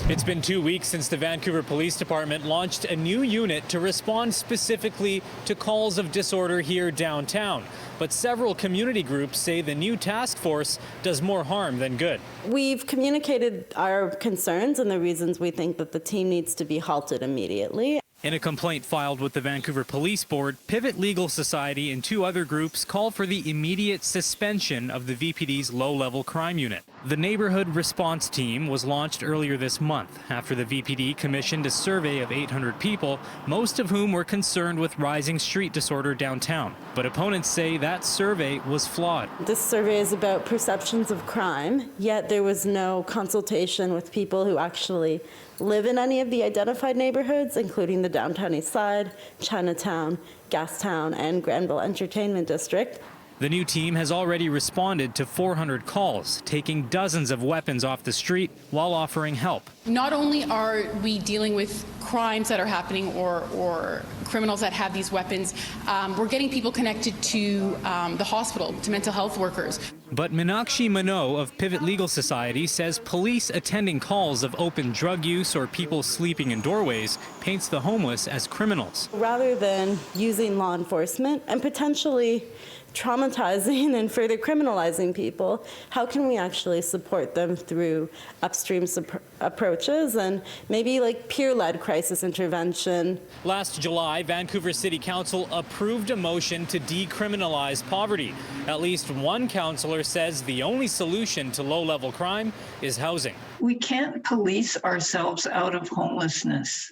It's been 2 weeks since the Vancouver Police Department launched a new unit to respond specifically to calls of disorder here downtown. But several community groups say the new task force does more harm than good. We've communicated our concerns and the reasons we think that the team needs to be halted immediately. In a complaint filed with the Vancouver Police Board, Pivot Legal Society and 2 other groups call for the immediate suspension of the VPD's low-level crime unit. The Neighbourhood Response Team was launched earlier this month after the VPD commissioned a survey of 800 people, most of whom were concerned with rising street disorder downtown. But opponents say that survey was flawed. This survey is about perceptions of crime, yet there was no consultation with people who actually live in any of the identified neighborhoods, including the Downtown East Side, Chinatown, Gastown, and Granville Entertainment District. The new team has already responded to 400 calls, taking dozens of weapons off the street while offering help. Not only are we dealing with crimes that are happening or criminals that have these weapons, we're getting people connected to the hospital, to mental health workers. But Meenakshi Mano of Pivot Legal Society says police attending calls of open drug use or people sleeping in doorways paints the homeless as criminals. Rather than using law enforcement and potentially traumatizing and further criminalizing people, how can we actually support them through upstream approaches and maybe like peer-led crisis intervention? Last July, Vancouver City Council approved a motion to decriminalize poverty. At least one councillor says the only solution to low-level crime is housing. We can't police ourselves out of homelessness.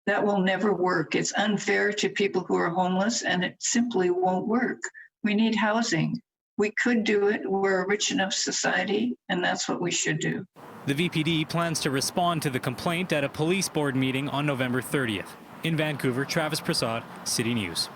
That will never work. It's unfair to people who are homeless, and it simply won't work. We need housing. We could do it. We're a rich enough society, and that's what we should do. The VPD plans to respond to the complaint at a police board meeting on November 30th. In Vancouver, Travis Prasad, City News.